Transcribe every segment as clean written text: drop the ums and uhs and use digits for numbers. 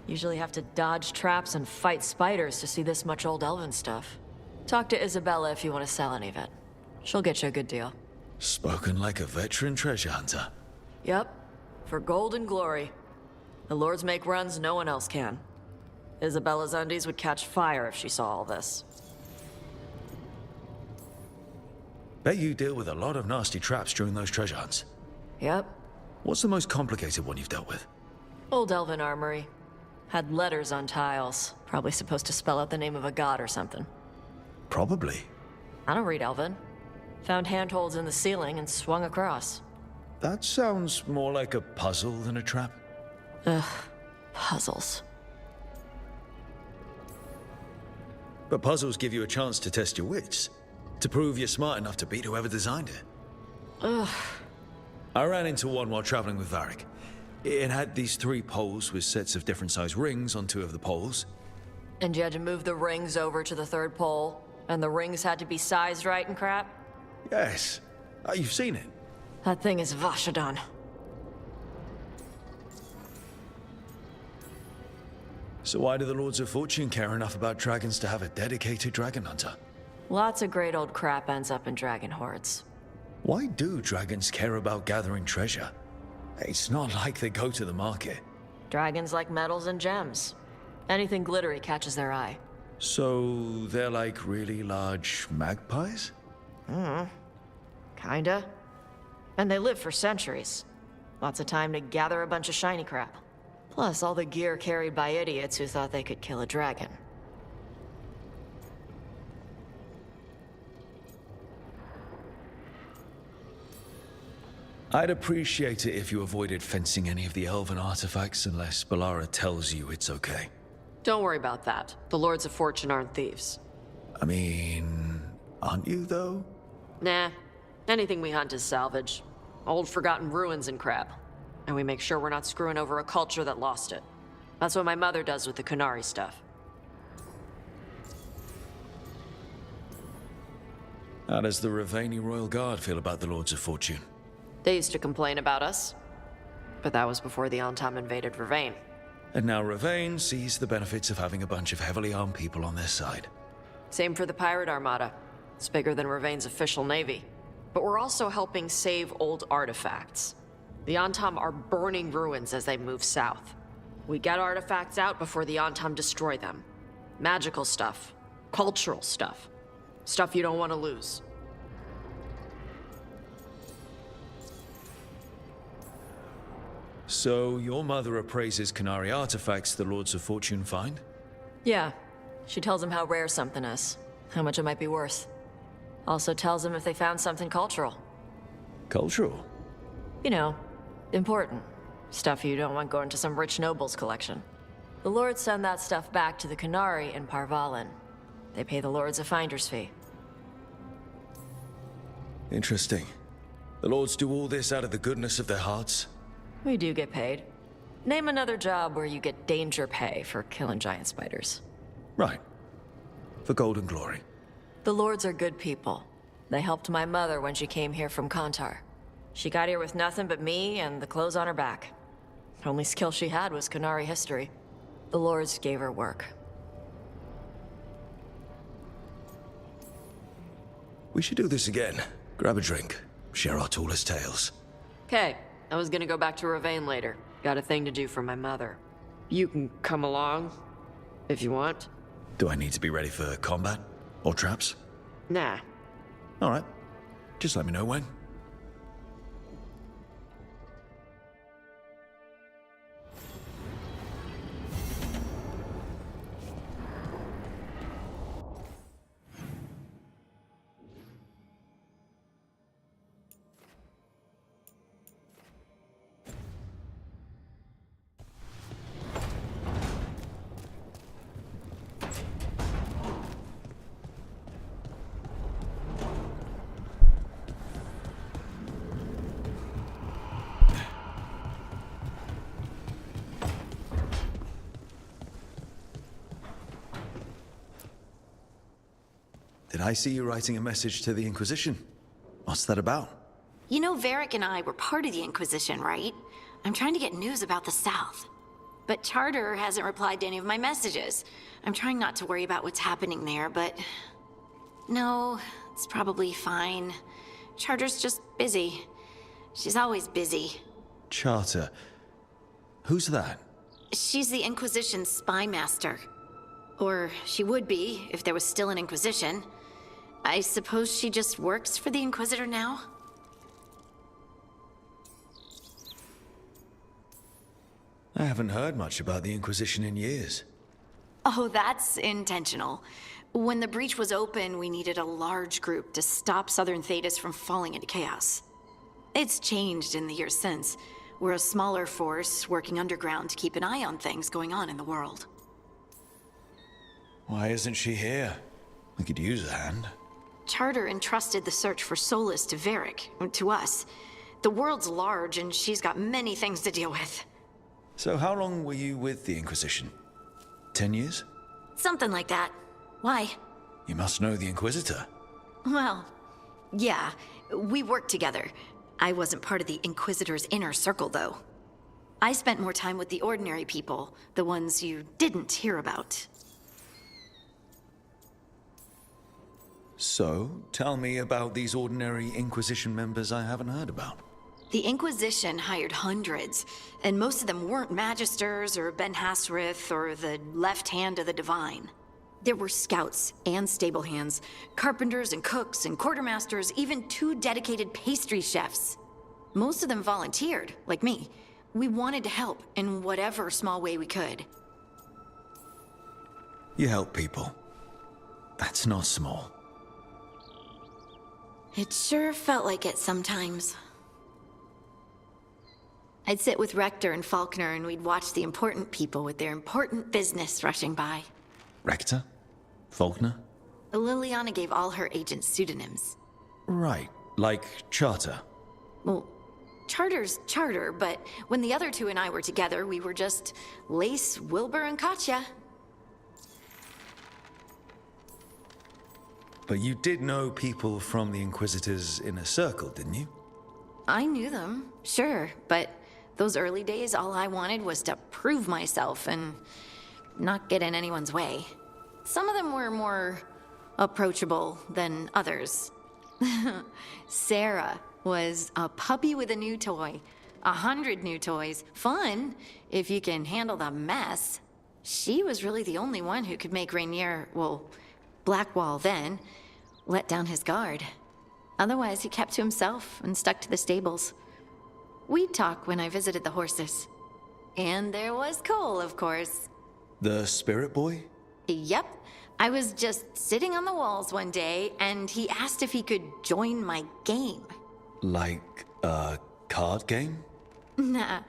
Usually have to dodge traps and fight spiders to see this much old elven stuff. Talk to Isabella if you want to sell any of it. She'll get you a good deal. Spoken like a veteran treasure hunter. Yep. For gold and glory. The lords make runs no one else can. Isabella's undies would catch fire if she saw all this. Bet you deal with a lot of nasty traps during those treasure hunts. Yep. What's the most complicated one you've dealt with? Old elven armory. Had letters on tiles. Probably supposed to spell out the name of a god or something. Probably. I don't read elven. Found handholds in the ceiling and swung across. That sounds more like a puzzle than a trap. Ugh. Puzzles. But puzzles give you a chance to test your wits. To prove you're smart enough to beat whoever designed it. Ugh. I ran into one while traveling with Varric. It had these 3 poles with sets of different size rings on 2 of the poles. And you had to move the rings over to the 3rd pole? And the rings had to be sized right and crap? Yes. You've seen it. That thing is Vashadan. So why do the Lords of Fortune care enough about dragons to have a dedicated dragon hunter? Lots of great old crap ends up in dragon hordes. Why do dragons care about gathering treasure? It's not like they go to the market. Dragons like metals and gems. Anything glittery catches their eye. So they're like really large magpies? Kinda. And they live for centuries. Lots of time to gather a bunch of shiny crap. Plus all the gear carried by idiots who thought they could kill a dragon. I'd appreciate it if you avoided fencing any of the elven artifacts unless Balara tells you it's okay. Don't worry about that. The Lords of Fortune aren't thieves. I mean, aren't you though? Nah. Anything we hunt is salvage. Old forgotten ruins and crap. And we make sure we're not screwing over a culture that lost it. That's what my mother does with the Kunari stuff. How does the Ravani Royal Guard feel about the Lords of Fortune? They used to complain about us. But that was before the Antam invaded Ravane. And now Ravane sees the benefits of having a bunch of heavily armed people on their side. Same for the Pirate Armada. It's bigger than Ravane's official navy. But we're also helping save old artifacts. The Antam are burning ruins as they move south. We get artifacts out before the Antam destroy them. Magical stuff. Cultural stuff. Stuff you don't want to lose. So your mother appraises Kunari artifacts the Lords of Fortune find? Yeah. She tells them how rare something is. How much it might be worth. Also tells them if they found something cultural. Cultural? You know, important. Stuff you don't want going to some rich noble's collection. The Lords send that stuff back to the Kunari in Parvalin. They pay the Lords a finder's fee. Interesting. The Lords do all this out of the goodness of their hearts? We do get paid. Name another job where you get danger pay for killing giant spiders. Right. For gold and glory. The Lords are good people. They helped my mother when she came here from Kantar. She got here with nothing but me and the clothes on her back. Only skill she had was Kunari history. The Lords gave her work. We should do this again. Grab a drink. Share our tallest tales. Okay, I was gonna go back to Ravane later. Got a thing to do for my mother. You can come along, if you want. Do I need to be ready for combat? Or traps? Nah. Alright. Just let me know when. Did I see you writing a message to the Inquisition? What's that about? You know Varric and I were part of the Inquisition, right? I'm trying to get news about the South. but Charter hasn't replied to any of my messages. I'm trying not to worry about what's happening there, but... No, it's probably fine. Charter's just busy. She's always busy. Charter. Who's that? She's the Inquisition's spy master. Or she would be, if there was still an Inquisition. I suppose she just works for the Inquisitor now? I haven't heard much about the Inquisition in years. Oh, that's intentional. When the breach was open, we needed a large group to stop Southern Thetis from falling into chaos. It's changed in the years since. We're a smaller force working underground to keep an eye on things going on in the world. Why isn't she here? We could use a hand. Charter entrusted the search for Solus to Varric, to us. The world's large and she's got many things to deal with. So how long were you with the Inquisition? 10 years? Something like that. Why? You must know the Inquisitor. Well, yeah, we worked together. I wasn't part of the Inquisitor's inner circle, though. I spent more time with the ordinary people, the ones you didn't hear about. So, tell me about these ordinary Inquisition members I haven't heard about. The Inquisition hired hundreds, and most of them weren't Magisters or Ben Hasrith or the left hand of the Divine. There were scouts and stable hands, carpenters and cooks and quartermasters, even 2 dedicated pastry chefs. Most of them volunteered, like me. We wanted to help in whatever small way we could. You help people. That's not small. It sure felt like it sometimes. I'd sit with Rector and Faulkner and we'd watch the important people with their important business rushing by. Rector? Faulkner? Liliana gave all her agents pseudonyms. Right, like Charter. Well, Charter's Charter, but when the other 2 and I were together, we were just Lace, Wilbur, and Katya. But you did know people from the Inquisitor's inner circle, didn't you? I knew them, sure, but those early days, all I wanted was to prove myself and not get in anyone's way. Some of them were more approachable than others. Sarah was a puppy with a new toy. 100 new toys. Fun, if you can handle the mess. She was really the only one who could make Rainier, well, Blackwall then, let down his guard. Otherwise, he kept to himself and stuck to the stables. We'd talk when I visited the horses. And there was Cole, of course. The Spirit Boy? Yep. I was just sitting on the walls one day, and he asked if he could join my game. Like a card game? Nah,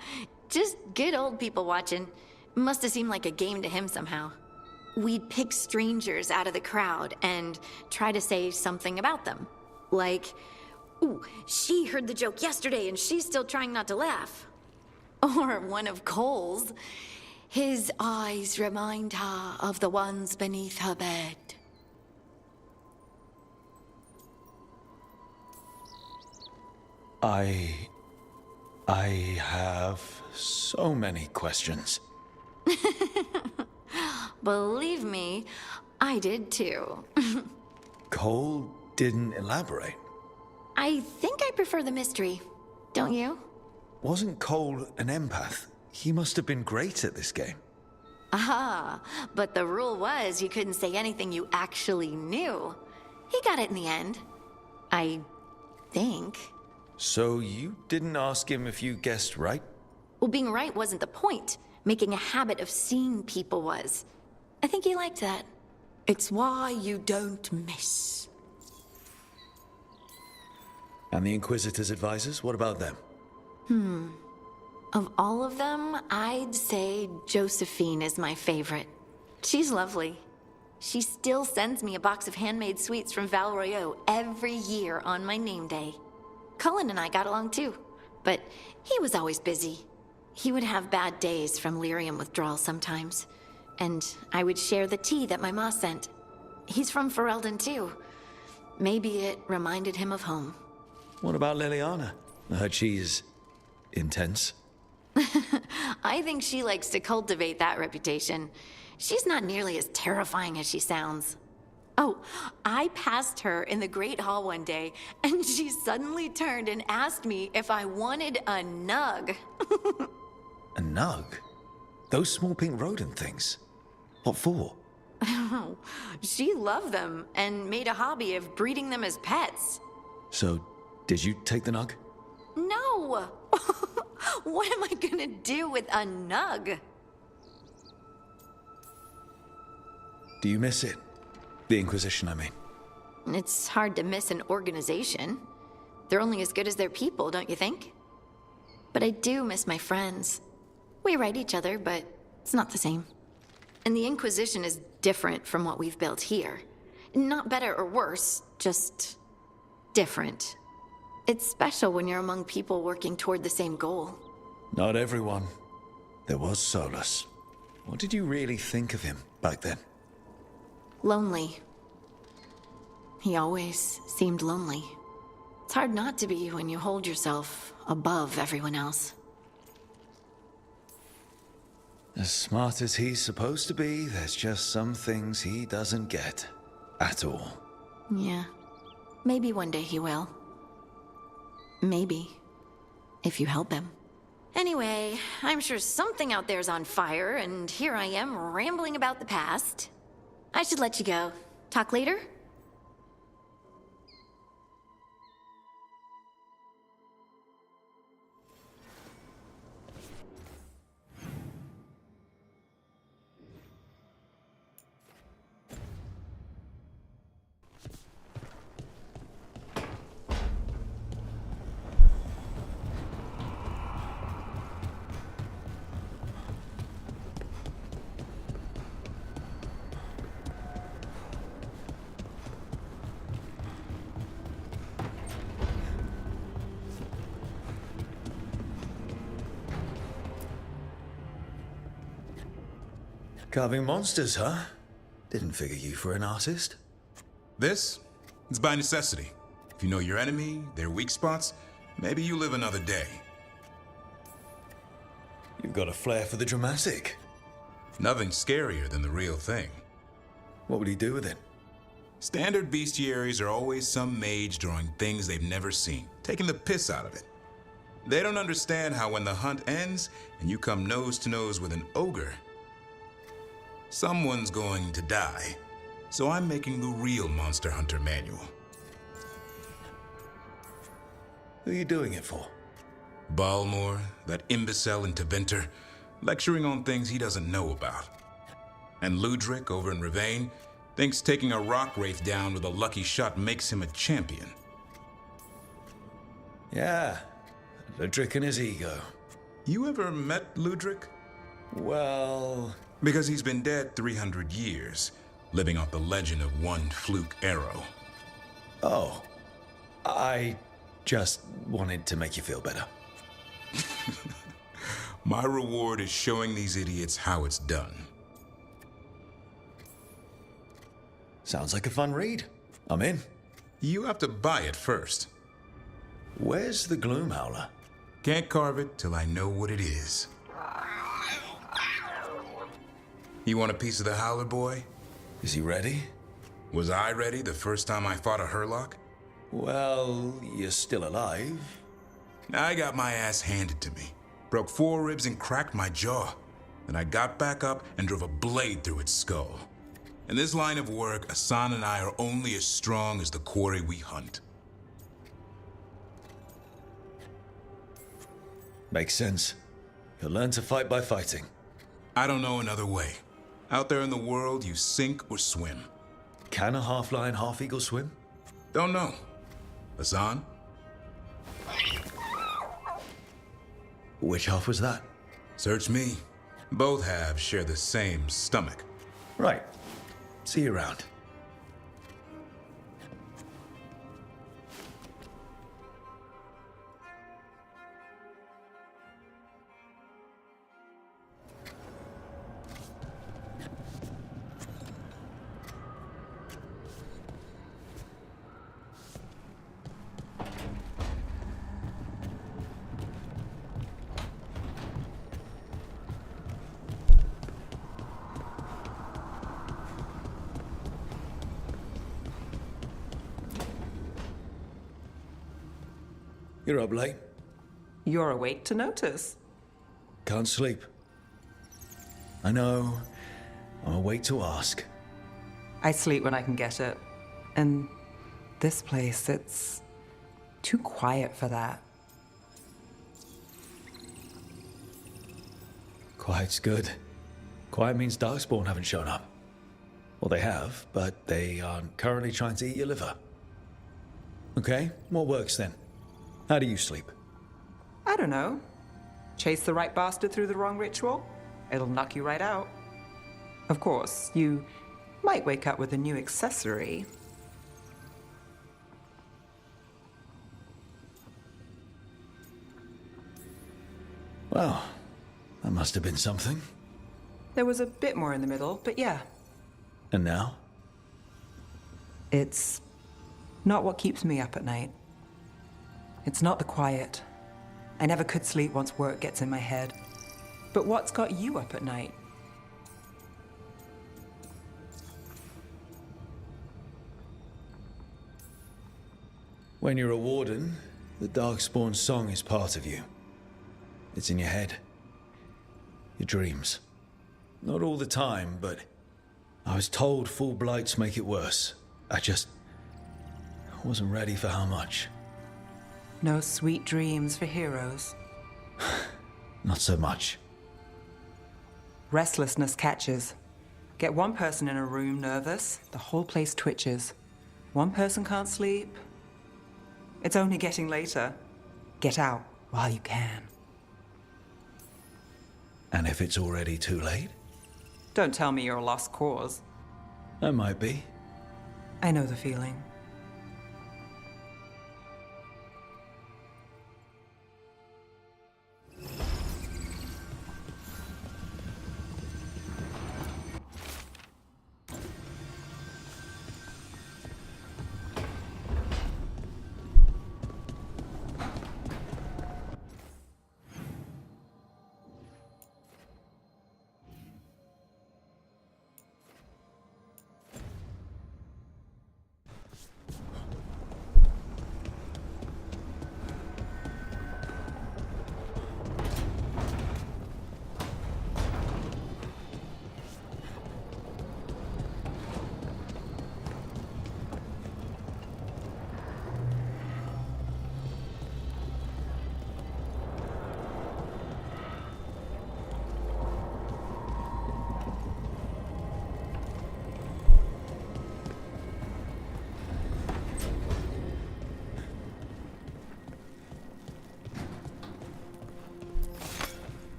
just good old people watching. Must have seemed like a game to him somehow. We'd pick strangers out of the crowd and try to say something about them. Like, ooh, she heard the joke yesterday and she's still trying not to laugh. Or one of Cole's. His eyes remind her of the ones beneath her bed. I have so many questions. Believe me, I did too. Cole didn't elaborate. I think I prefer the mystery. Don't you? Wasn't Cole an empath? He must have been great at this game. Ah, but the rule was you couldn't say anything you actually knew. He got it in the end. I think. So you didn't ask him if you guessed right? Well, being right wasn't the point. Making a habit of seeing people was. I think he liked that. It's why you don't miss. And the Inquisitor's advisors, what about them? Of all of them, I'd say Josephine is my favorite. She's lovely. She still sends me a box of handmade sweets from Val Royeaux every year on my name day. Cullen and I got along too, but he was always busy. He would have bad days from lyrium withdrawal sometimes, and I would share the tea that my ma sent. He's from Ferelden too. Maybe it reminded him of home. What about Liliana? I heard she's intense. I think she likes to cultivate that reputation. She's not nearly as terrifying as she sounds. Oh, I passed her in the Great Hall one day, and she suddenly turned and asked me if I wanted a nug. A nug? Those small pink rodent things? What for? She loved them and made a hobby of breeding them as pets. So, did you take the nug? No! What am I gonna do with a nug? Do you miss it? The Inquisition, I mean. It's hard to miss an organization. They're only as good as their people, don't you think? But I do miss my friends. We write each other, but it's not the same. And the Inquisition is different from what we've built here. Not better or worse, just different. It's special when you're among people working toward the same goal. Not everyone. There was Solus. What did you really think of him back then? Lonely. He always seemed lonely. It's hard not to be when you hold yourself above everyone else. As smart as he's supposed to be, there's just some things he doesn't get. At all. Yeah. Maybe one day he will. Maybe. If you help him. Anyway, I'm sure something out there's on fire, and here I am rambling about the past. I should let you go. Talk later? Carving monsters, huh? Didn't figure you for an artist. This? It's by necessity. If you know your enemy, their weak spots, maybe you live another day. You've got a flair for the dramatic. Nothing scarier than the real thing. What would he do with it? Standard bestiaries are always some mage drawing things they've never seen, taking the piss out of it. They don't understand how when the hunt ends and you come nose to nose with an ogre, someone's going to die. So I'm making the real Monster Hunter manual. Who are you doing it for? Balmor, that imbecile in Teventer, lecturing on things he doesn't know about. And Ludric over in Ravane thinks taking a rock wraith down with a lucky shot makes him a champion. Yeah, Ludric and his ego. You ever met Ludric? Well... Because he's been dead 300 years, living off the legend of one fluke arrow. Oh. I just wanted to make you feel better. My reward is showing these idiots how it's done. Sounds like a fun read. I'm in. You have to buy it first. Where's the Gloom Howler? Can't carve it till I know what it is. You want a piece of the Howler, boy? Is he ready? Was I ready the first time I fought a Hurlock? Well, you're still alive. I got my ass handed to me. Broke 4 ribs and cracked my jaw. Then I got back up and drove a blade through its skull. In this line of work, Asan and I are only as strong as the quarry we hunt. Makes sense. You'll learn to fight by fighting. I don't know another way. Out there in the world, you sink or swim. Can a half-lion, half-eagle swim? Don't know. Asan? Which half was that? Search me. Both halves share the same stomach. Right. See you around. You're up late. You're awake to notice. Can't sleep. I know. I'm awake to ask. I sleep when I can get it. And this place, it's too quiet for that. Quiet's good. Quiet means Darkspawn haven't shown up. Well, they have, but they aren't currently trying to eat your liver. Okay, what works then? How do you sleep? I don't know. Chase the right bastard through the wrong ritual? It'll knock you right out. Of course, you might wake up with a new accessory. Well, that must have been something. There was a bit more in the middle, but yeah. And now? It's not what keeps me up at night. It's not the quiet. I never could sleep once work gets in my head. But what's got you up at night? When you're a warden, the Darkspawn song is part of you. It's in your head. Your dreams. Not all the time, but I was told full blights make it worse. I wasn't ready for how much. No sweet dreams for heroes. Not so much. Restlessness catches. Get one person in a room nervous, the whole place twitches. One person can't sleep. It's only getting later. Get out while you can. And if it's already too late? Don't tell me you're a lost cause. I might be. I know the feeling.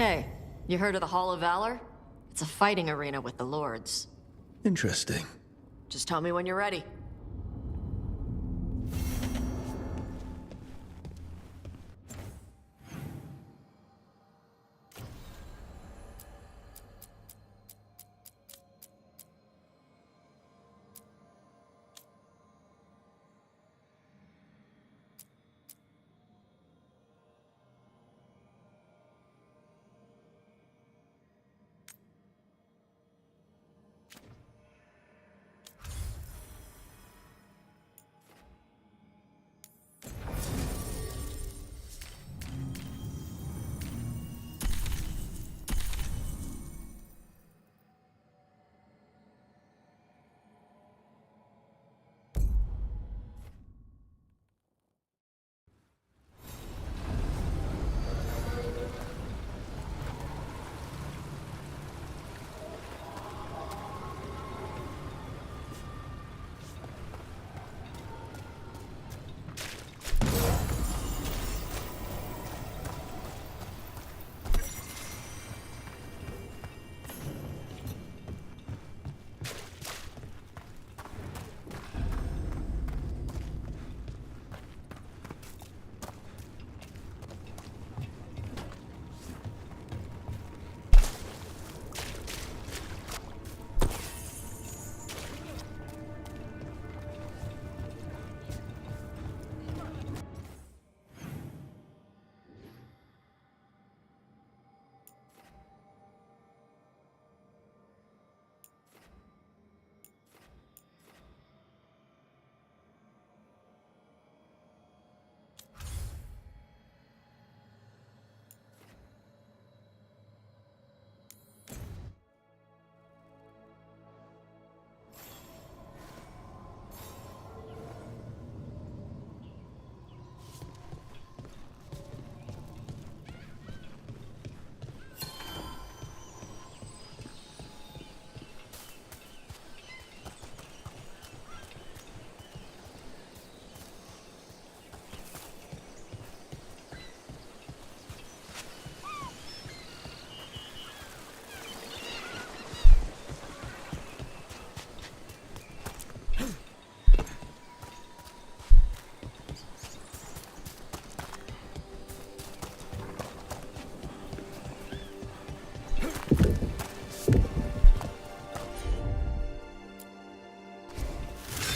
Hey, you heard of the Hall of Valor? It's a fighting arena with the lords. Interesting. Just tell me when you're ready.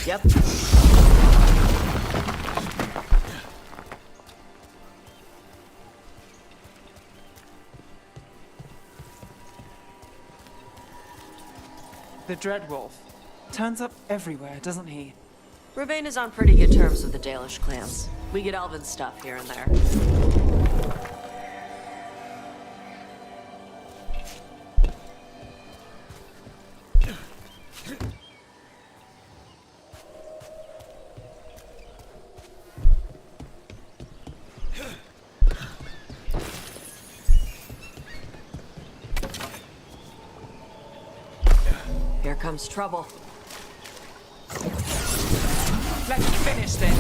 Yep. The Dreadwolf. Turns up everywhere, doesn't he? Ravane is on pretty good terms with the Dalish clans. We get elven stuff here and there. Here comes trouble. Let's finish this.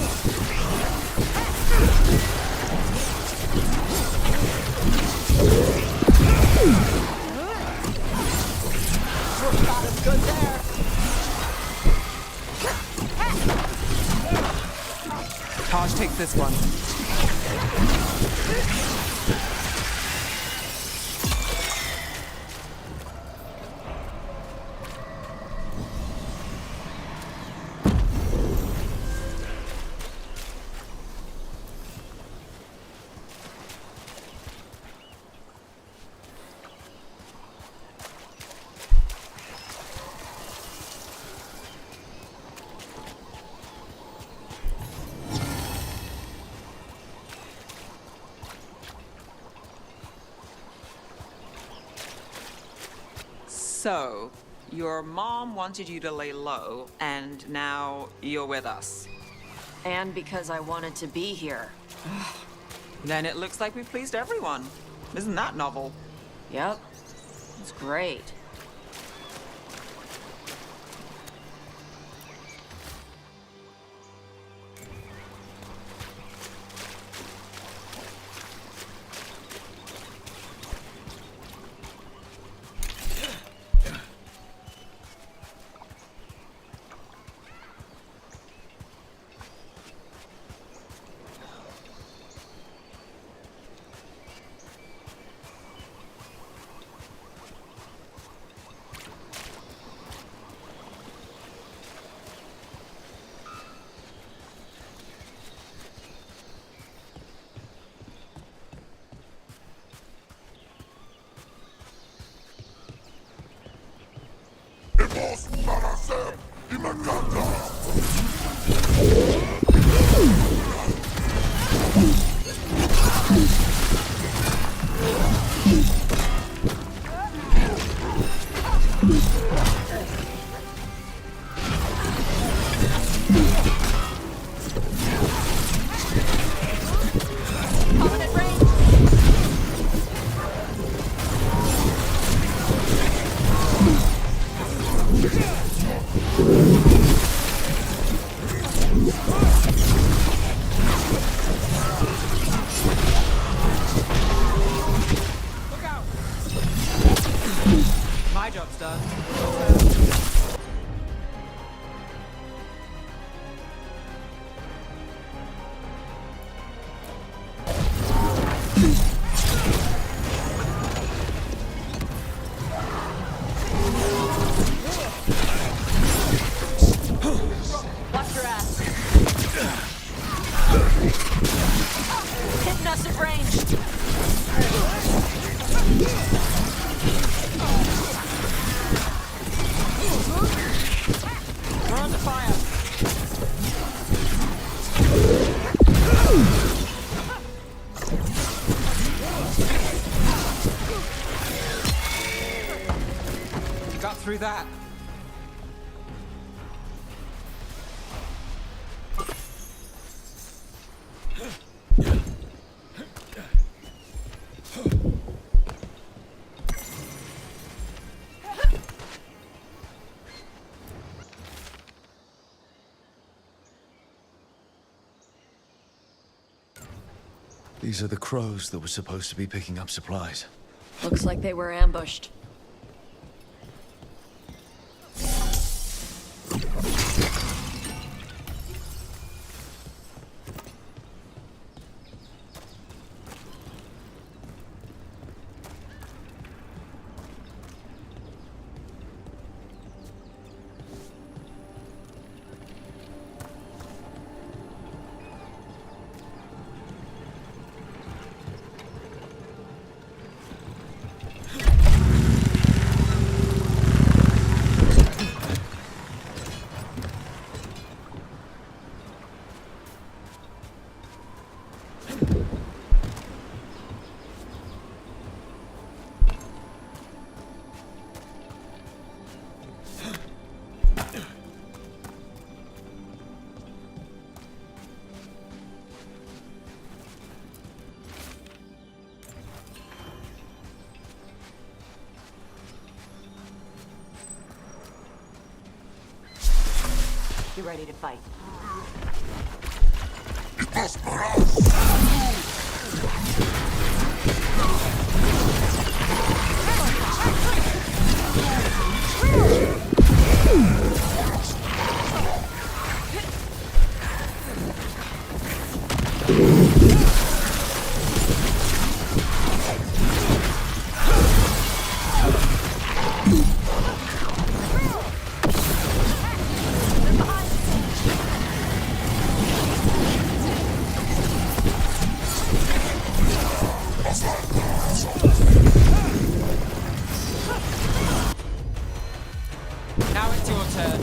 Not as good there. Taj takes this one. So, your mom wanted you to lay low, and now you're with us. And because I wanted to be here. Then it looks like we've pleased everyone. Isn't that novel? Yep. It's great. My job's done. Watch your ass. Hitting us at range. We're under fire. You got through that. These are the crows that were supposed to be picking up supplies. Looks like they were ambushed. You ready to fight? Now it's your turn.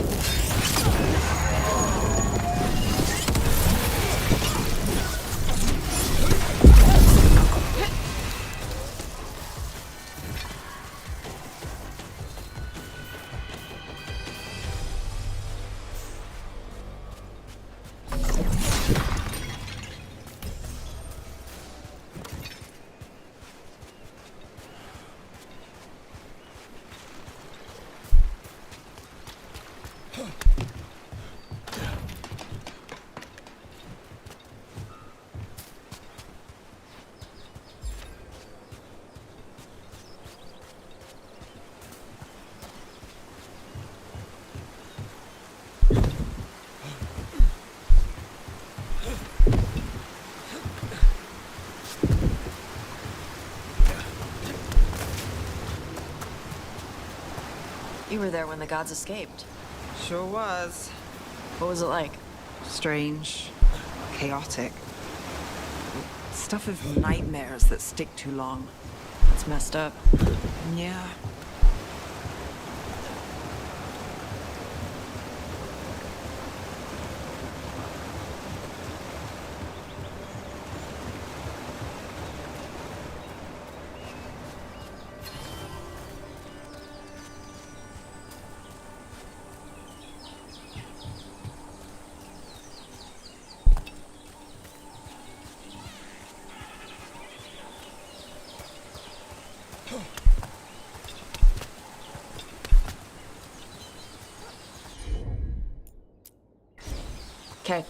You were there when the gods escaped. Sure was. What was it like? Strange. Chaotic. Stuff of nightmares that stick too long. It's messed up. Yeah. Okay.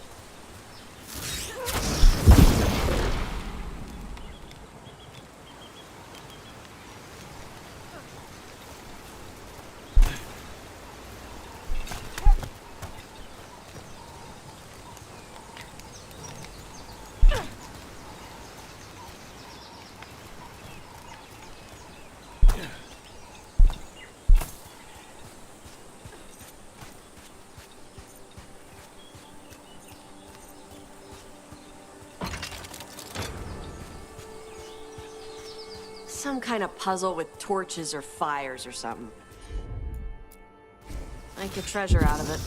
Some kind of puzzle with torches or fires or something. Make a treasure out of it.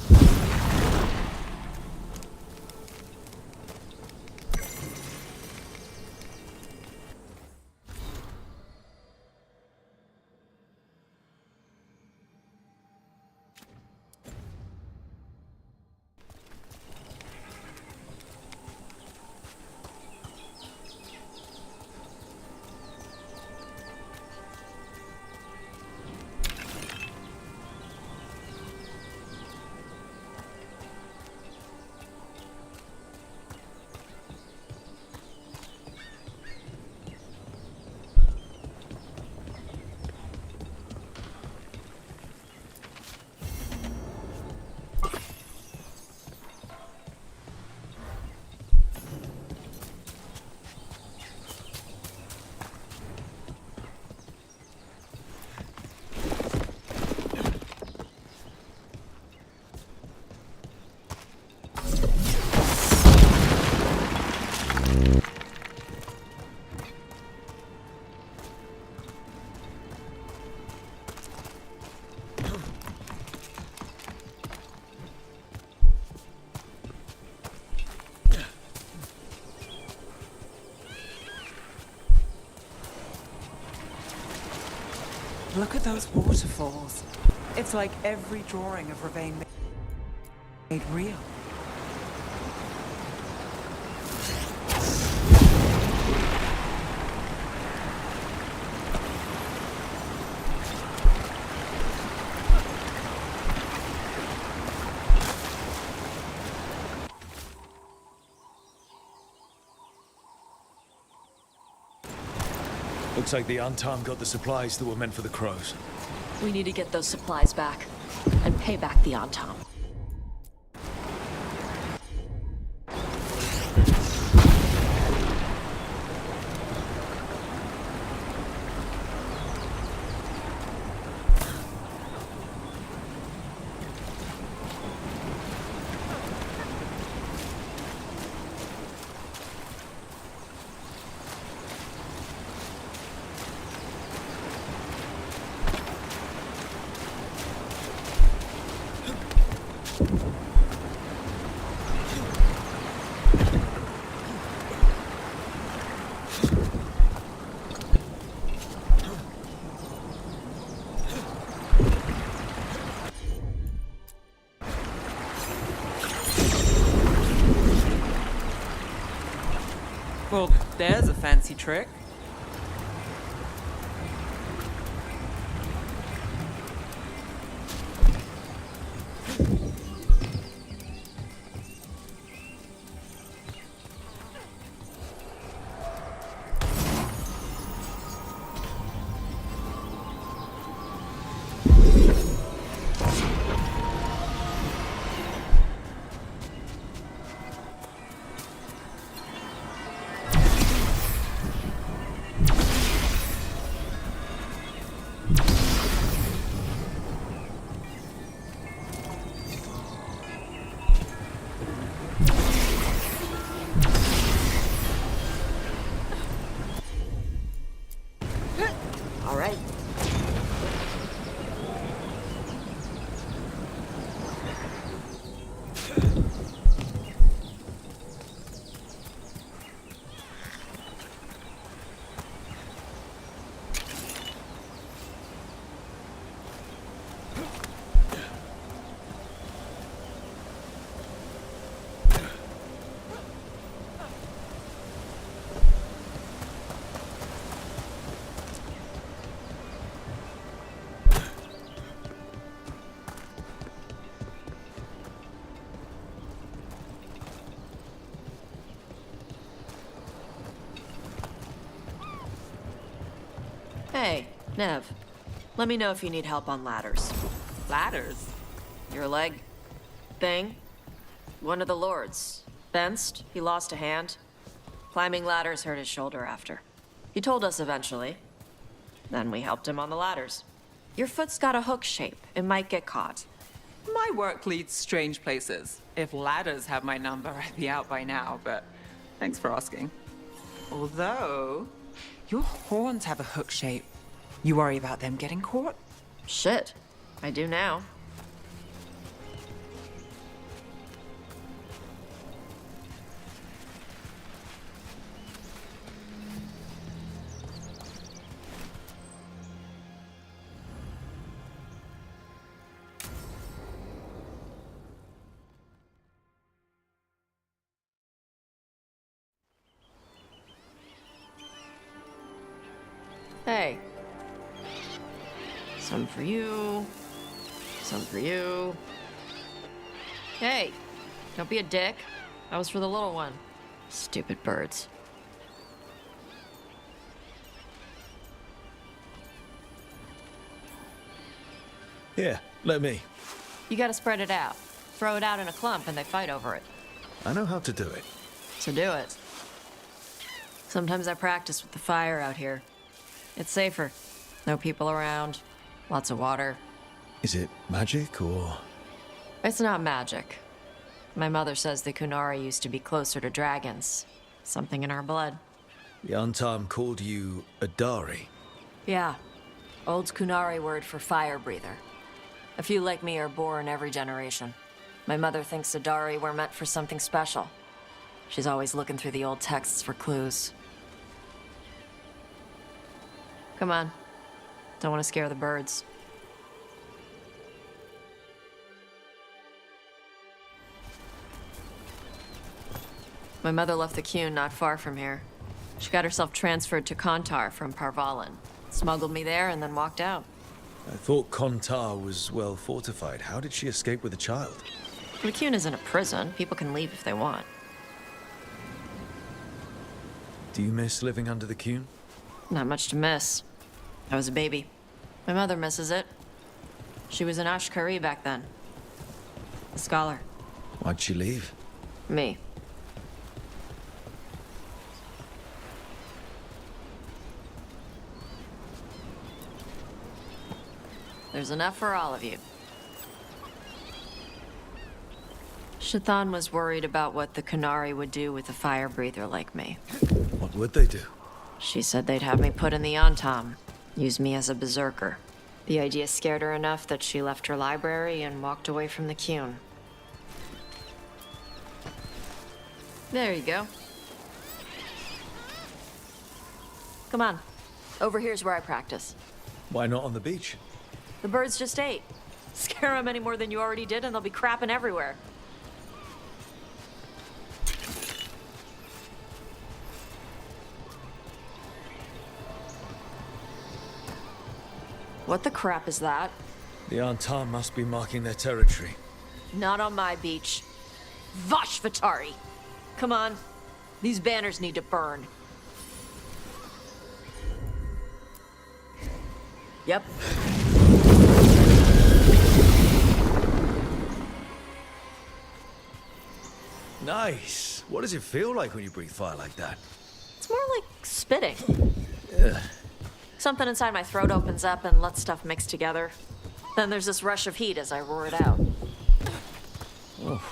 Look at those waterfalls. It's like every drawing of Ravane made real. Looks like the Untarm got the supplies that were meant for the crows. We need to get those supplies back and pay back the Antom. Well, there's a fancy trick. All right. Hey, Nev. Let me know if you need help on ladders. Ladders. Your leg thing? One of the lords. Fenced, he lost a hand. Climbing ladders hurt his shoulder after. He told us eventually. Then we helped him on the ladders. Your foot's got a hook shape. It might get caught. My work leads strange places. If ladders have my number, I'd be out by now, but thanks for asking. Although, your horns have a hook shape. You worry about them getting caught? Shit. I do now. Hey. Some for you. Some for you. Hey, don't be a dick. That was for the little one. Stupid birds. Here, let me. You gotta spread it out. Throw it out in a clump and they fight over it. I know how to do it. So do it. Sometimes I practice with the fire out here. It's safer. No people around. Lots of water. Is it magic or... It's not magic. My mother says the Kunari used to be closer to dragons. Something in our blood. The Untarm called you a Dari? Yeah. Old Kunari word for fire breather. A few like me are born every generation. My mother thinks Adari were meant for something special. She's always looking through the old texts for clues. Come on. Don't want to scare the birds. My mother left the Qun not far from here. She got herself transferred to Kontar from Parvalan. Smuggled me there and then walked out. I thought Kontar was well fortified. How did she escape with a child? The Qun isn't a prison. People can leave if they want. Do you miss living under the Qun? Not much to miss. I was a baby. My mother misses it. She was an Ashkari back then. A scholar. Why'd she leave? Me. There's enough for all of you. Shathan was worried about what the Qunari would do with a fire breather like me. What would they do? She said they'd have me put in the Antam, use me as a berserker. The idea scared her enough that she left her library and walked away from the Qun. There you go. Come on. Over here's where I practice. Why not on the beach? The birds just ate. Scare them any more than you already did and they'll be crapping everywhere. What the crap is that? The Antam must be marking their territory. Not on my beach. Vosh Vatari! Come on. These banners need to burn. Yep. Nice. What does it feel like when you breathe fire like that? It's more like spitting. Something inside my throat opens up and lets stuff mix together. Then there's this rush of heat as I roar it out. Oh,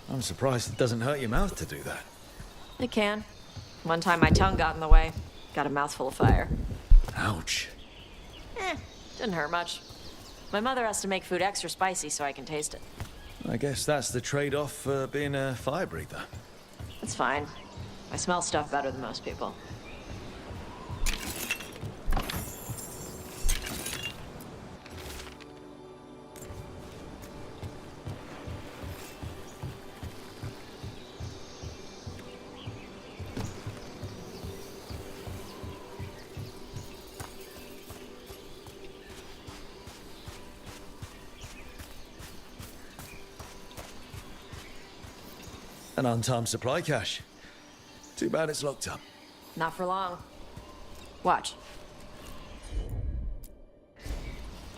I'm surprised it doesn't hurt your mouth to do that. It can. One time my tongue got in the way. Got a mouthful of fire. Ouch. Didn't hurt much. My mother has to make food extra spicy so I can taste it. I guess that's the trade-off for being a fire breather. It's fine. I smell stuff better than most people. An untimed supply cache. Too bad it's locked up. Not for long. Watch.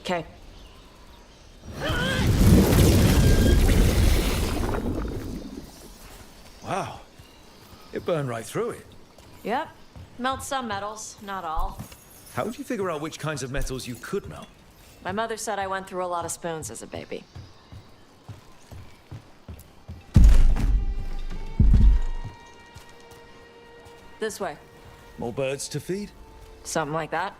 Okay. Wow. It burned right through it. Yep. Melt some metals, not all. How would you figure out which kinds of metals you could melt? My mother said I went through a lot of spoons as a baby. This way. More birds to feed? Something like that.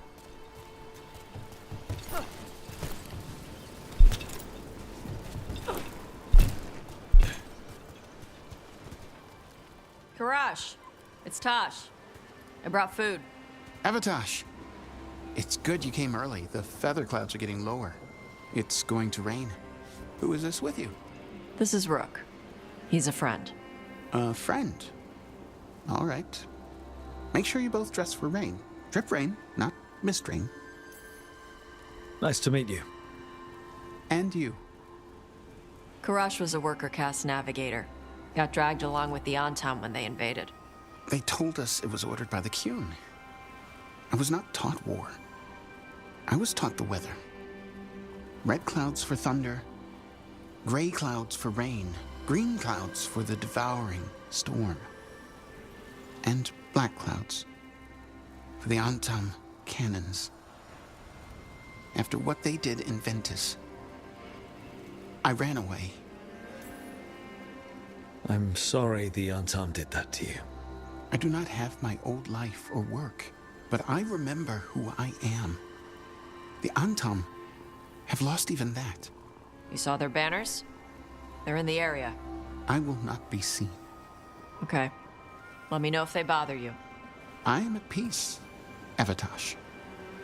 Karash, it's Tosh. I brought food. Avatosh, it's good you came early. The feather clouds are getting lower. It's going to rain. Who is this with you? This is Rook. He's a friend. A friend. All right. Make sure you both dress for rain. Drip rain, not mist rain. Nice to meet you. And you. Karash was a worker caste navigator. Got dragged along with the Antam when they invaded. They told us it was ordered by the Qun. I was not taught war. I was taught the weather. Red clouds for thunder, gray clouds for rain, green clouds for the devouring storm, and black clouds for the Antam cannons. After what they did in Ventus, I ran away. I'm sorry the Antam did that to you. I do not have my old life or work, but I remember who I am. The Antam have lost even that. You saw their banners? They're in the area. I will not be seen. Okay. Let me know if they bother you. I am at peace, Avatosh.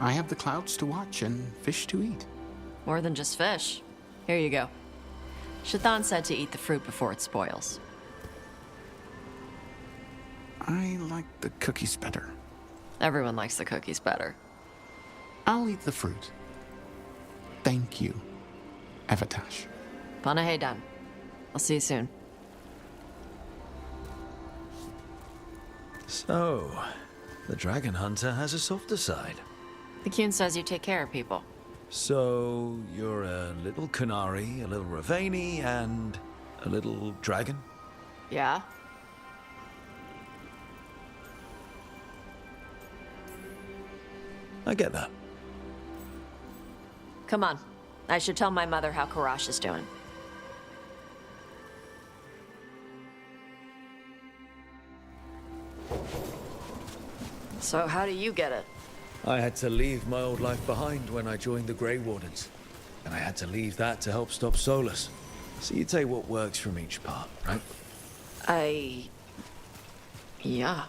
I have the clouds to watch and fish to eat. More than just fish. Here you go. Shathan said to eat the fruit before it spoils. I like the cookies better. Everyone likes the cookies better. I'll eat the fruit. Thank you, Avatosh. Panahedan. I'll see you soon. So, The dragon hunter has a softer side. The Kyun says you take care of people. So, you're a little Kunari, a little Ravani, and a little dragon? Yeah? I get that. Come on. I should tell my mother how Karash is doing. So how do you get it? I had to leave my old life behind when I joined the Grey Wardens. And I had to leave that to help stop Solus. So you take what works from each part, right? Yeah.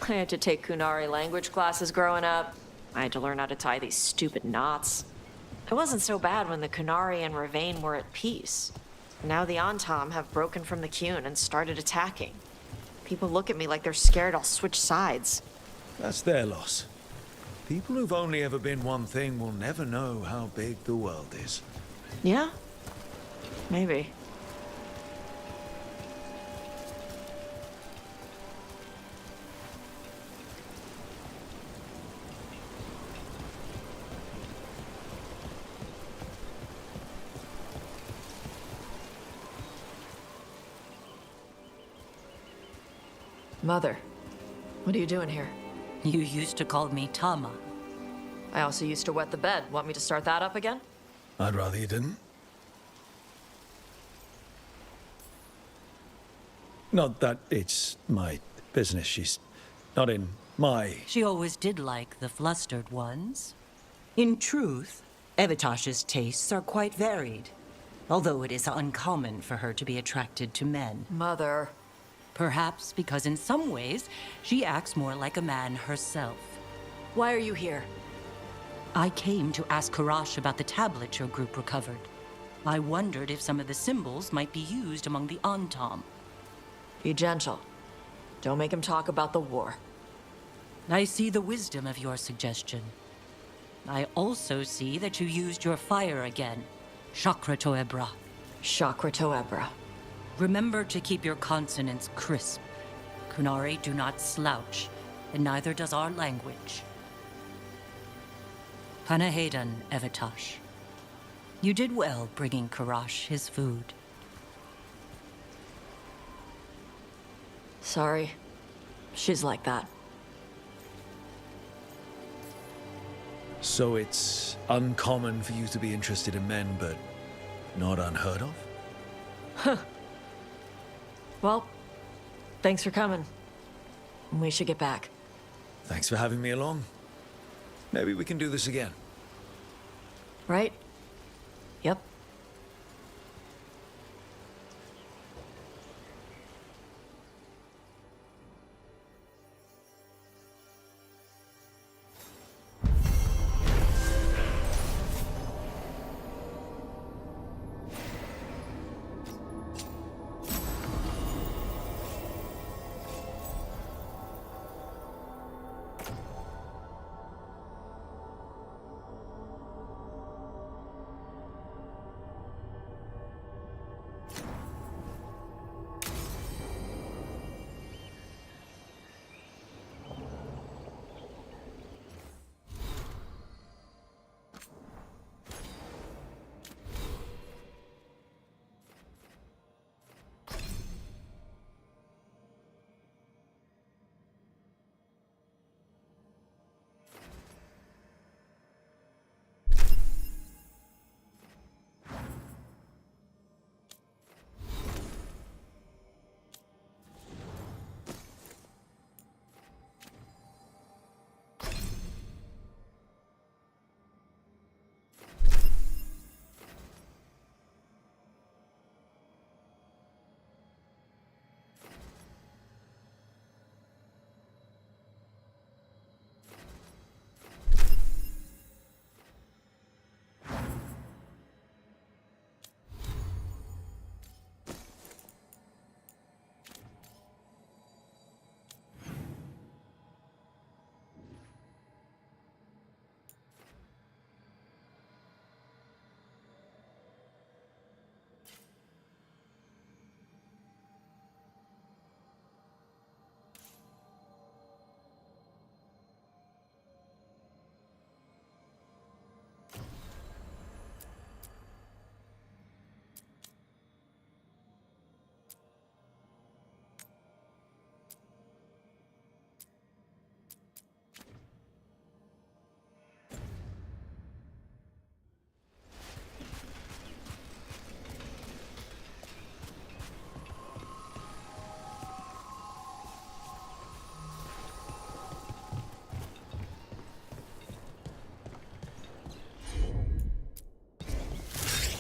I had to take Kunari language classes growing up. I had to learn how to tie these stupid knots. It wasn't so bad when the Kunari and Ravane were at peace. Now the Antam have broken from the Kyun and started attacking. People look at me like they're scared I'll switch sides. That's their loss. People who've only ever been one thing will never know how big the world is. Yeah? Maybe. Mother, what are you doing here? You used to call me Tama. I also used to wet the bed. Want me to start that up again? I'd rather you didn't. Not that it's my business. She's not in my... She always did like the flustered ones. In truth, Evitash's tastes are quite varied, although it is uncommon for her to be attracted to men. Mother. Perhaps because in some ways, she acts more like a man herself. Why are you here? I came to ask Karash about the tablet your group recovered. I wondered if some of the symbols might be used among the Antam. Be gentle. Don't make him talk about the war. I see the wisdom of your suggestion. I also see that you used your fire again, Chakra Toebra. Chakra Toebra. Remember to keep your consonants crisp. Kunari do not slouch, and neither does our language. Panahedan, Evitash. You did well bringing Karash his food. Sorry. She's like that. So it's uncommon for you to be interested in men, but not unheard of? Well, thanks for coming. We should get back. Thanks for having me along. Maybe we can do this again. Right? Yep.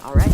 All right.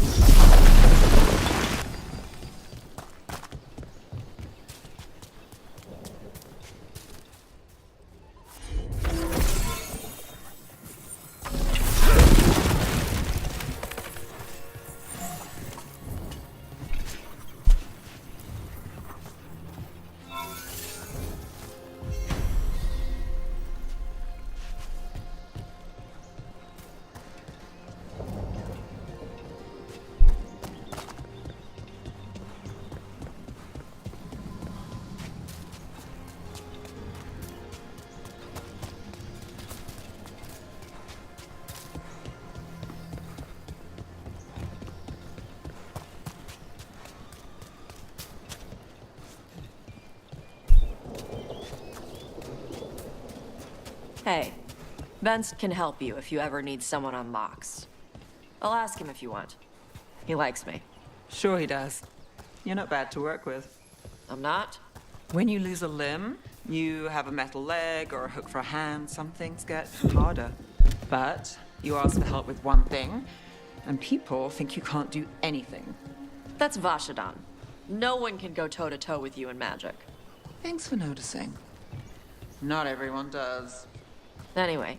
Hey, Vince can help you if you ever need someone on locks. I'll ask him if you want. He likes me. Sure he does. You're not bad to work with. I'm not? When you lose a limb, you have a metal leg or a hook for a hand, some things get harder. But you ask for help with one thing, and people think you can't do anything. That's Vashadan. No one can go toe-to-toe with you in magic. Thanks for noticing. Not everyone does. Anyway,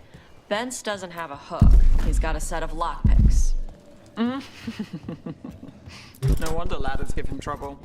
Vince doesn't have a hook. He's got a set of lockpicks. No wonder ladders give him trouble.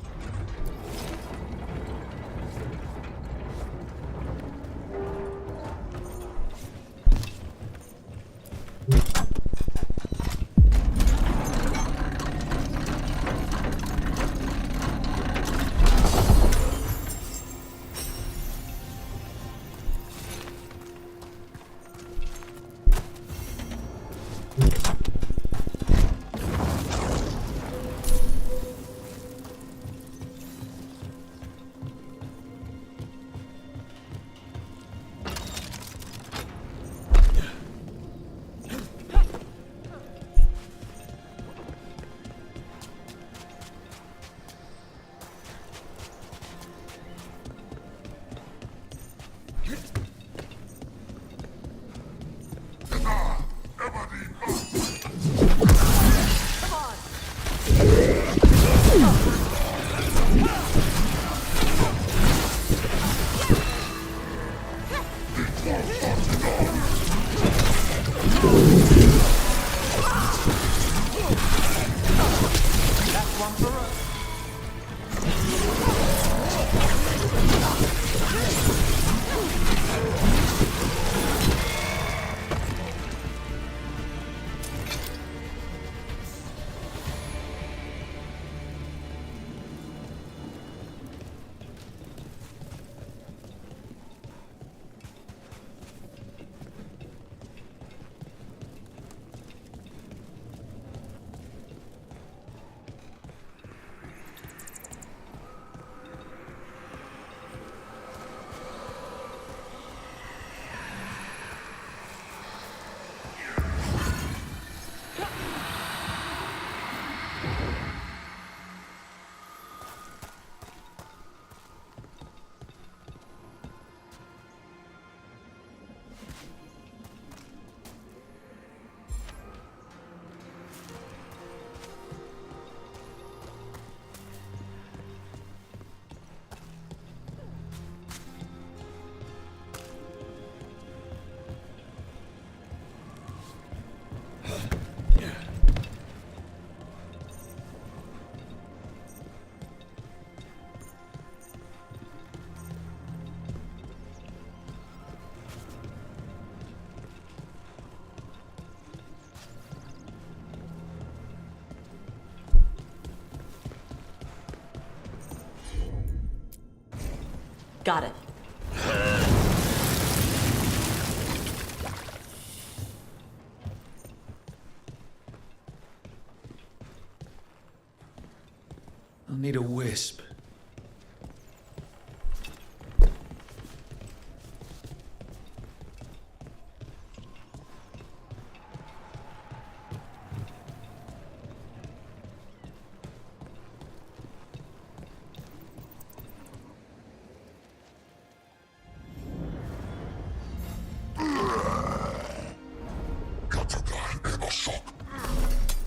Got it. I'll need a wisp.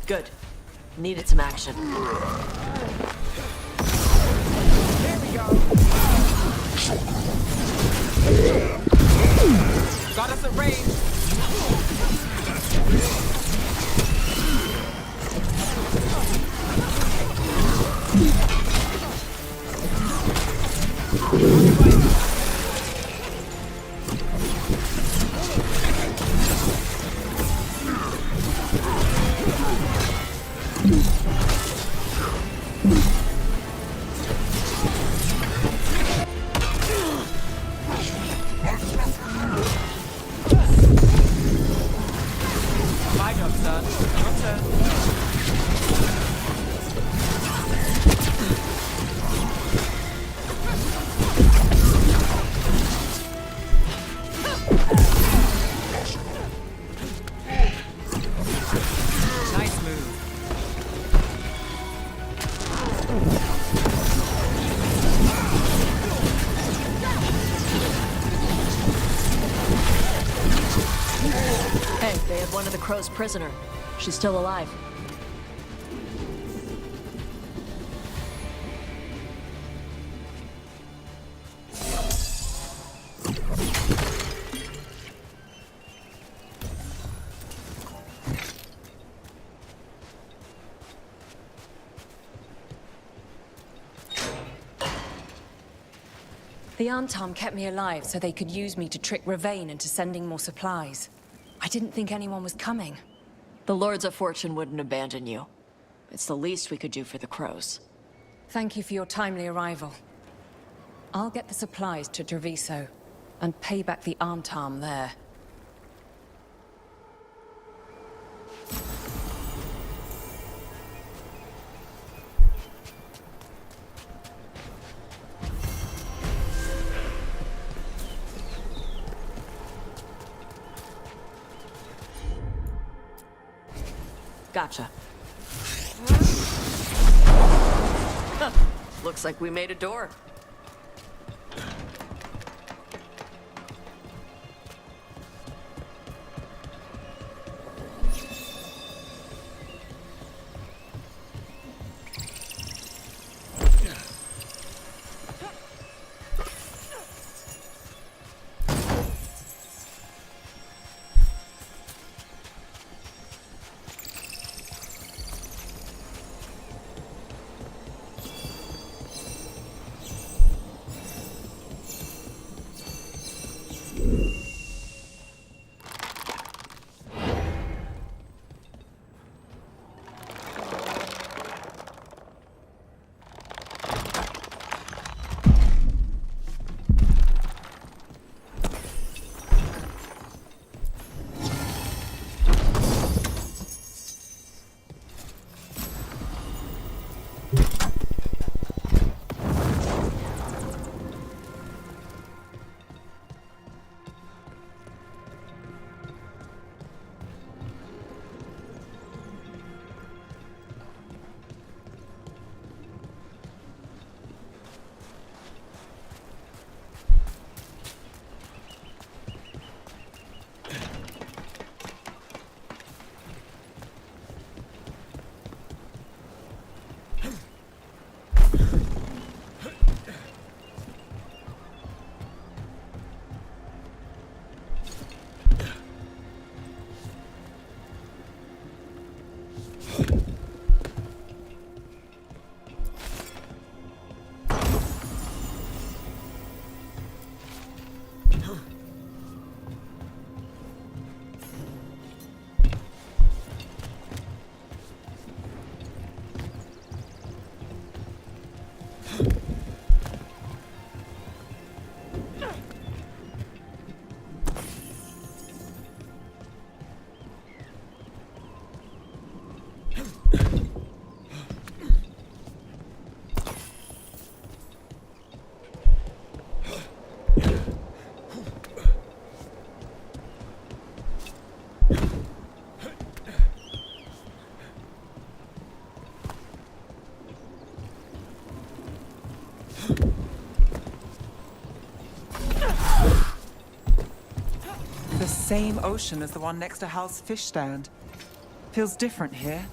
Good. Needed some action. Here we go. Got us at range. My job's done. Your turn. Nice move. Hey, they had one of the crows prisoner. She's still alive. The Antom kept me alive so they could use me to trick Ravain into sending more supplies. I didn't think anyone was coming. The Lords of Fortune wouldn't abandon you. It's the least we could do for the crows. Thank you for your timely arrival. I'll get the supplies to Treviso and pay back the Antom there. Gotcha. Looks like we made a door. The same ocean as the one next to Hal's fish stand. Feels different here.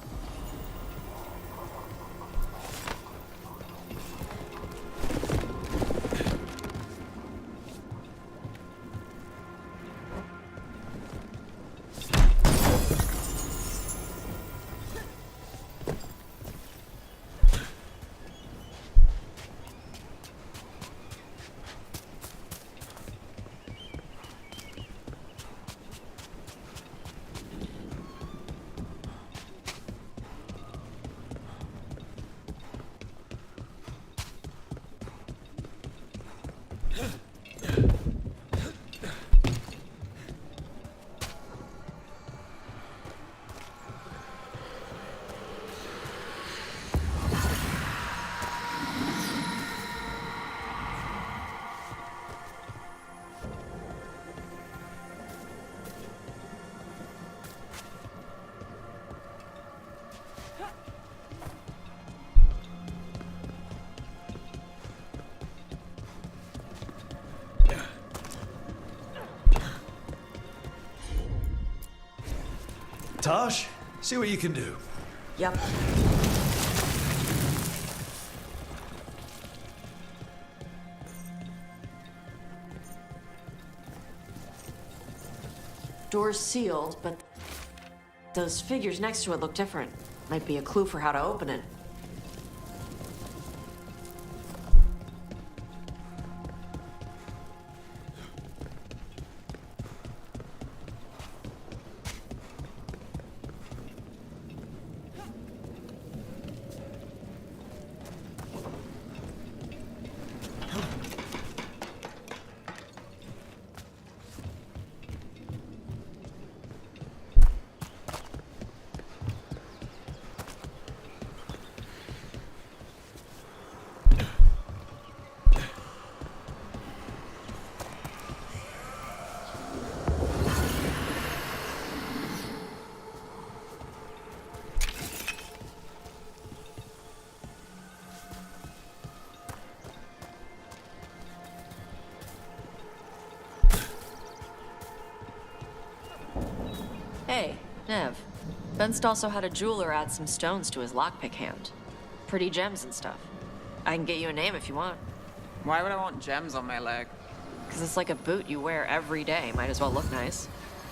Tosh, see what you can do. Yep. Door's sealed, but those figures next to it look different. Might be a clue for how to open it. Hey, Nev. Benst also had a jeweler add some stones to his lockpick hand. Pretty gems and stuff. I can get you a name if you want. Why would I want gems on my leg? Because it's like a boot you wear every day. Might as well look nice.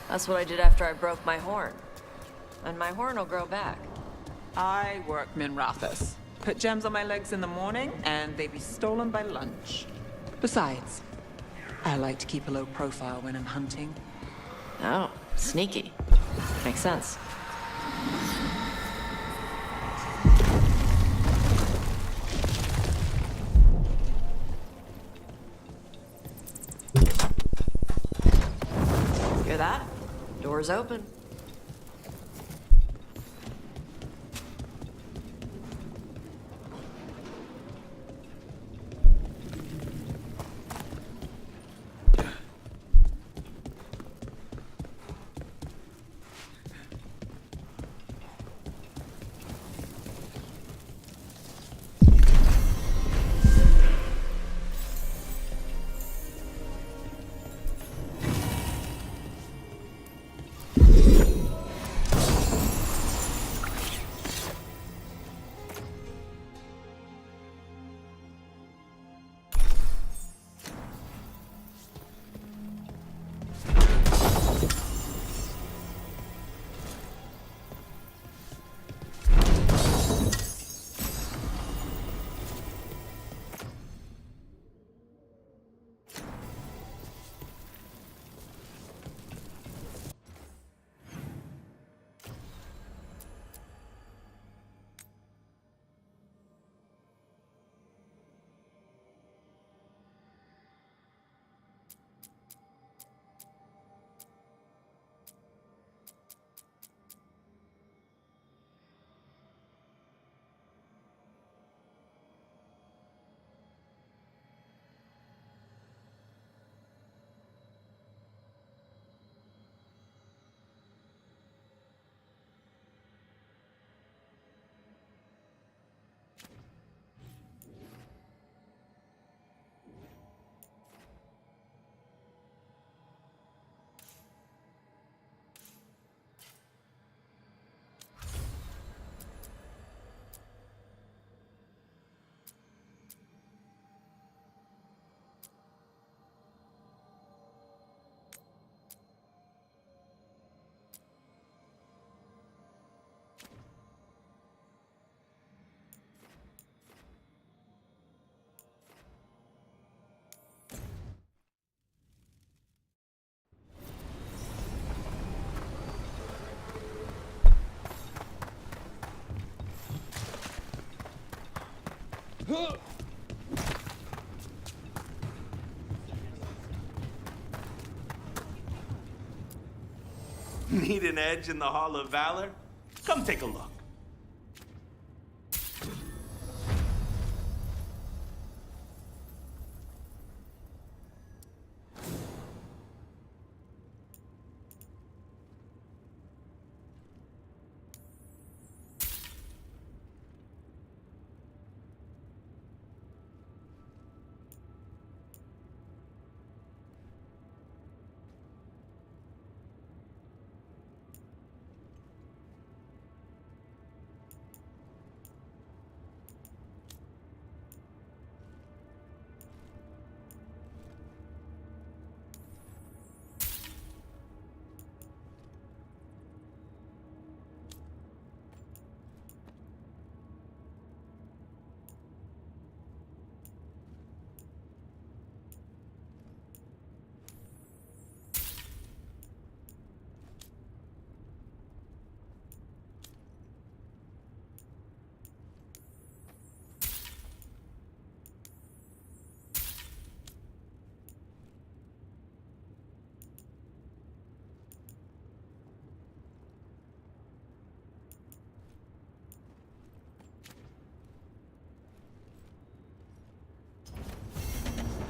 That's what I did after I broke my horn. And my horn will grow back. I work Minrathis. Put gems on my legs in the morning, and they'd be stolen by lunch. Besides, I like to keep a low profile when I'm hunting. Oh, sneaky. Makes sense. Hear that? Door's open. Need an edge in the Hall of Valor? Come take a look.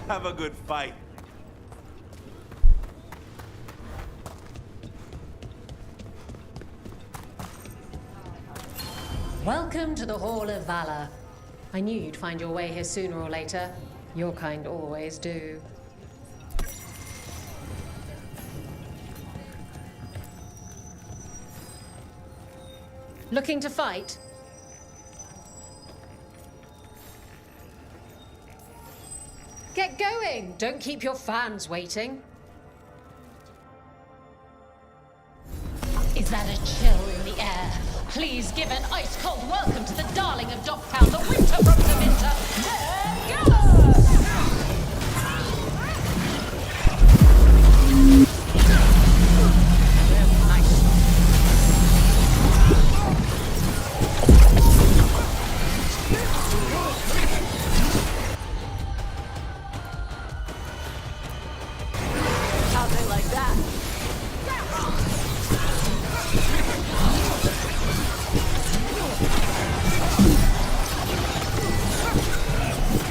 have a good fight. Welcome to the Hall of Valor. I knew you'd find your way here sooner or later. Your kind always do. Looking to fight? Get going! Don't keep your fans waiting. Is that a chill in the air? Please give an ice-cold welcome to the darling of Docktown, the winter from the winter, Veilguard! How'd they like that?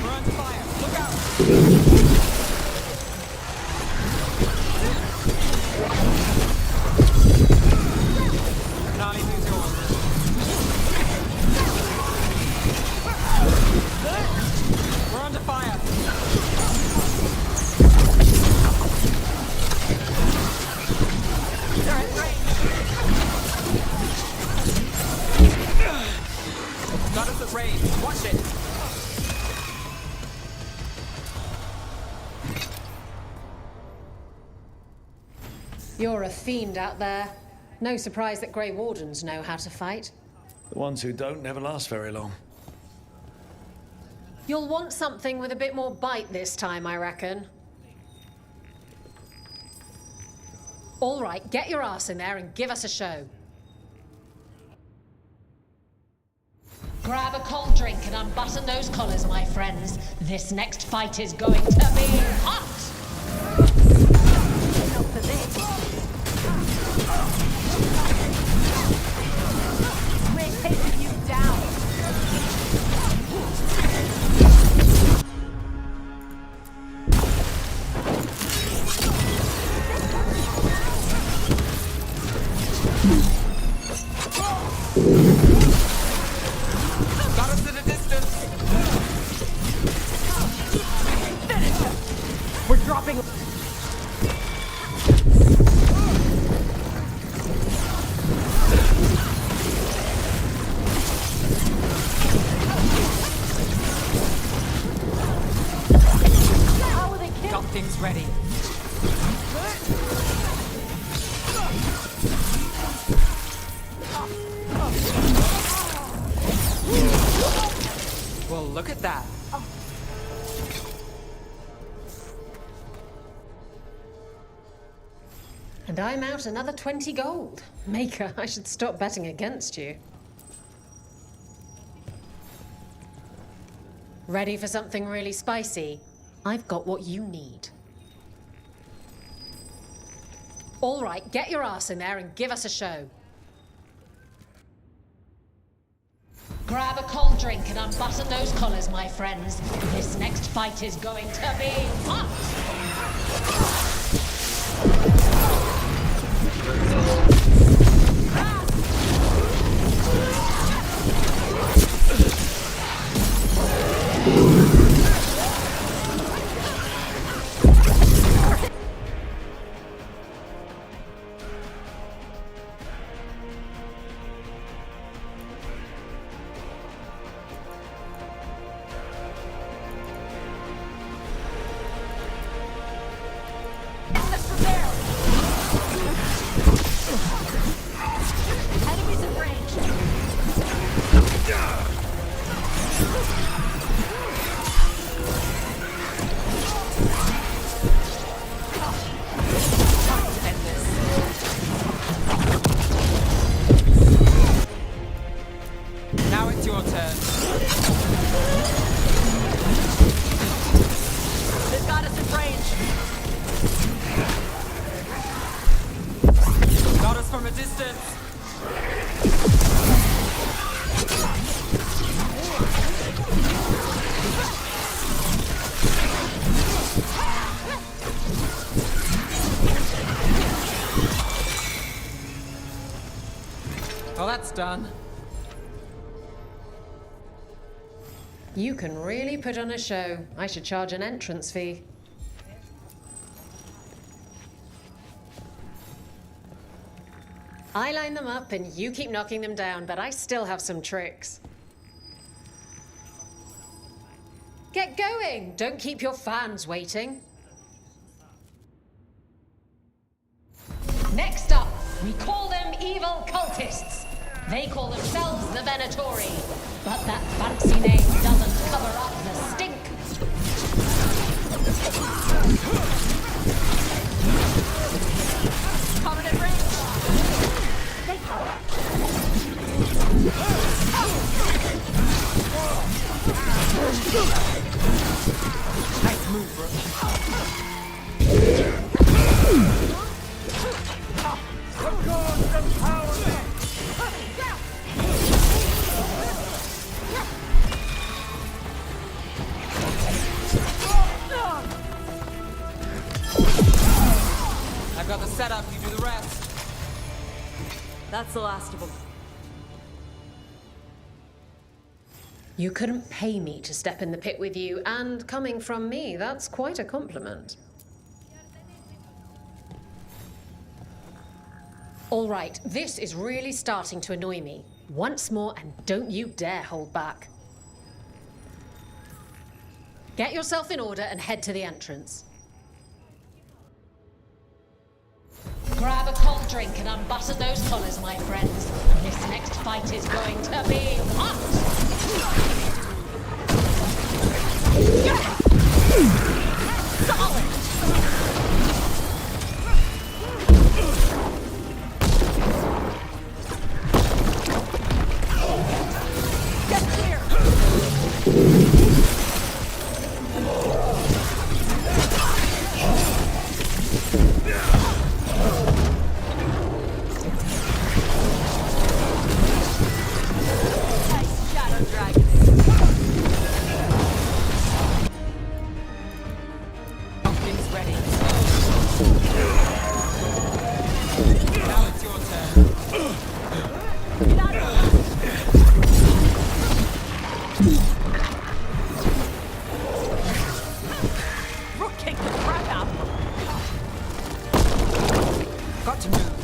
We're under fire. Look out! Nolly, who's yours? We're under fire. They're in range. Got us at range. Watch it. You're a fiend out there. No surprise that Grey Wardens know how to fight. The ones who don't never last very long. You'll want something with a bit more bite this time, I reckon. All right, get your ass in there and give us a show. Grab a cold drink and unbutton those collars, my friends. This next fight is going to be hot! We're taking you down. Got us at a distance. Finish him. We're dropping. How are they killed? Got things ready. Well, look at that. And I'm out another 20 gold. Maker, I should stop betting against you. Ready for something really spicy? I've got what you need. All right, get your ass in there and give us a show. Grab a cold drink and unbutton those collars, my friends. This next fight is going to be hot! Oh, that's done. You can really put on a show. I should charge an entrance fee. I line them up and you keep knocking them down, but I still have some tricks. Get going! Don't keep your fans waiting. Next up, we call them evil cultists. They call themselves the Venatori, but that fancy name doesn't cover up the stink. Covenant range! Nice move, bro. I've got the setup, you do the rest. That's the last of them. You couldn't pay me to step in the pit with you, and coming from me, that's quite a compliment. All right, this is really starting to annoy me. Once more, and don't you dare hold back. Get yourself in order and head to the entrance. Grab a cold drink and unbutton those collars, my friends. This next fight is going to be hot! Solid! Get clear! Pumpkin's ready. Now it's your turn. Get out of Rook kicked the crap out. Got to move.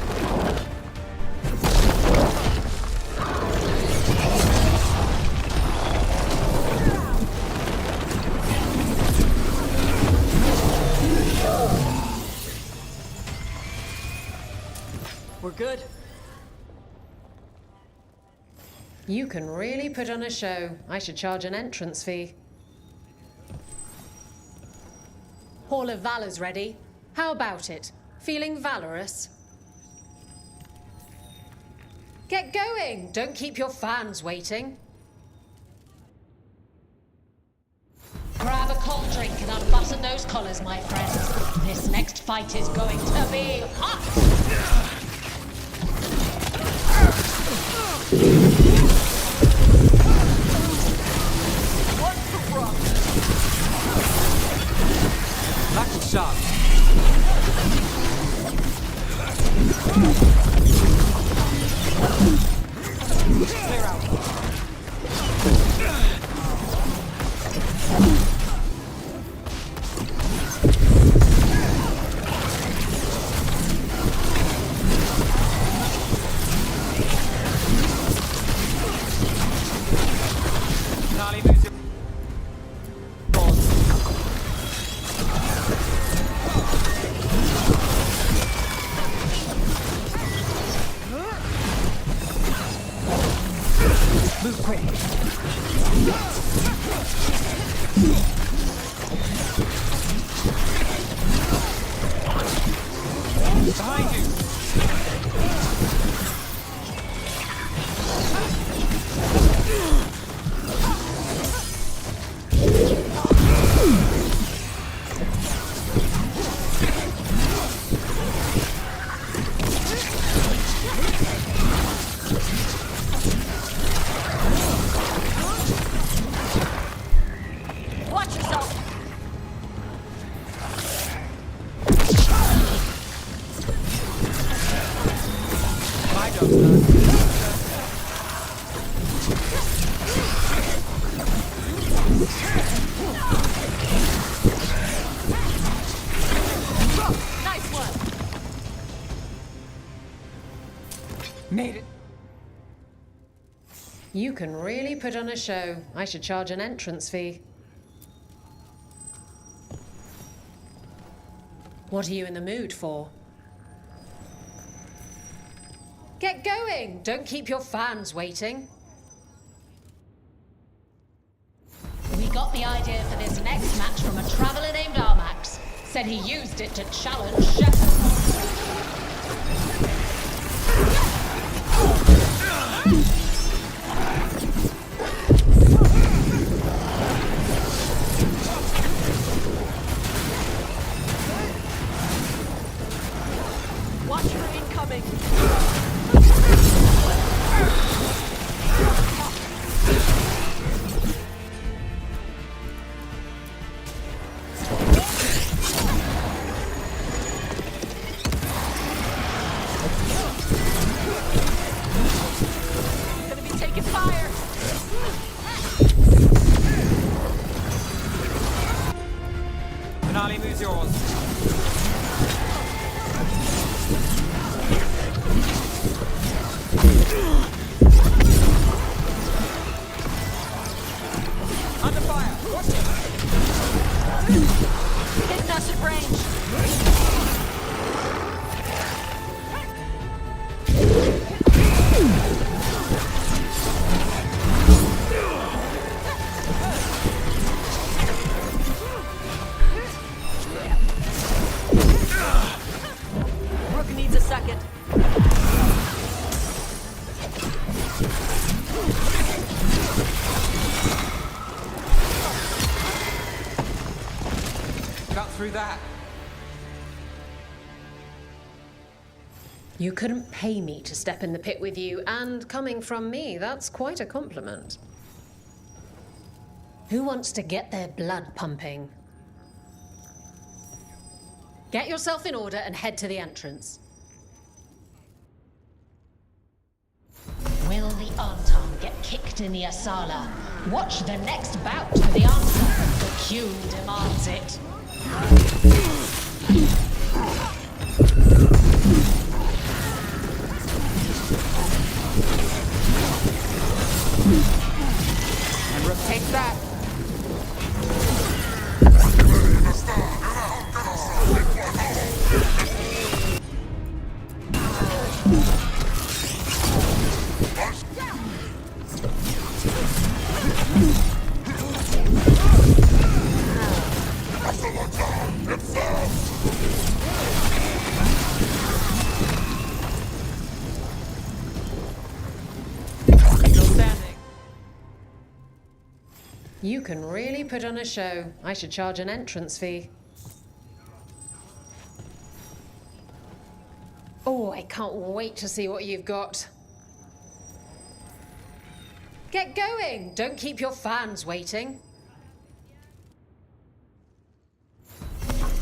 We're good. You can really put on a show. I should charge an entrance fee. Hall of Valor's ready. How about it? Feeling valorous? Get going! Don't keep your fans waiting. Grab a cold drink and unbutton those collars, my friends. This next fight is going to be hot! Knuckle shot. Clear out. Nolly, lose your balls. Move quick. Behind you. You can really put on a show. I should charge an entrance fee. What are you in the mood for? Get going! Don't keep your fans waiting. We got the idea for this next match from a traveler named Armax. Said he used it to challenge Shepard. Watch for incoming! Gonna be taking fire! Finale moves yours. Under fire! Watch it! Hitting us at range! Rook needs a second. Got through that. You couldn't pay me to step in the pit with you, and coming from me, that's quite a compliment. Who wants to get their blood pumping? Get yourself in order and head to the entrance. Will the Anton get kicked in the Asala? Watch the next bout for the answer. The queue demands it. And Rook takes that. Still standing. You can really put on a show. I should charge an entrance fee. Oh, I can't wait to see what you've got. Get going! Don't keep your fans waiting.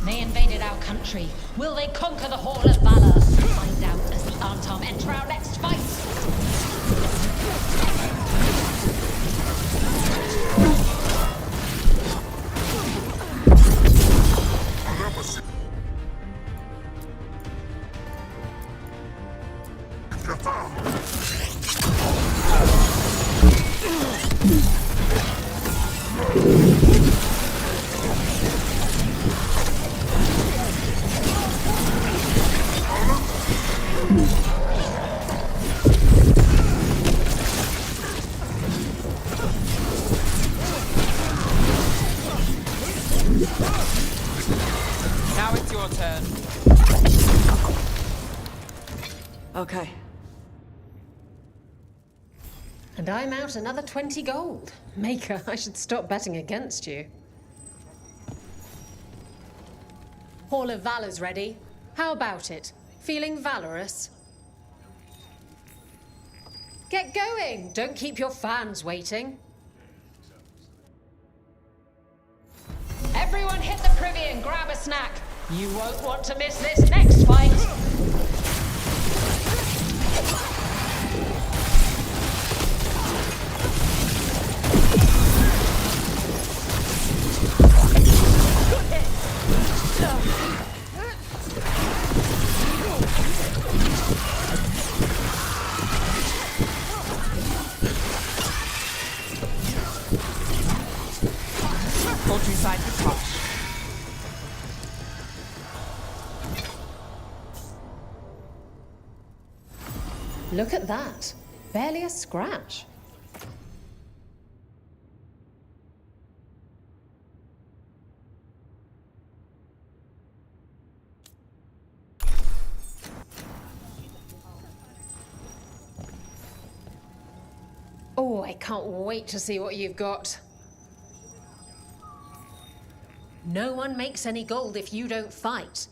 They invaded our country. Will they conquer the Hall of Valor? Find out as the Antom enter our next fight. Now it's your turn. Okay. And I'm out another 20 gold. Maker, I should stop betting against you. Hall of Valor's ready. How about it? Feeling valorous? Get going! Don't keep your fans waiting. Everyone hit the privy and grab a snack. You won't want to miss this next fight. inside the tosh. Look at that. Barely a scratch. Oh, I can't wait to see what you've got. No one makes any gold if you don't fight.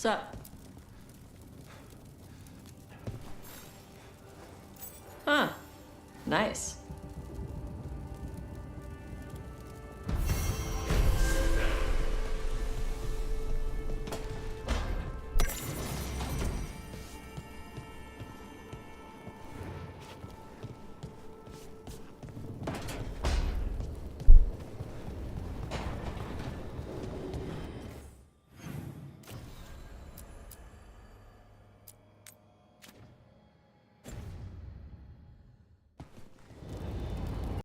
up? Huh. Nice.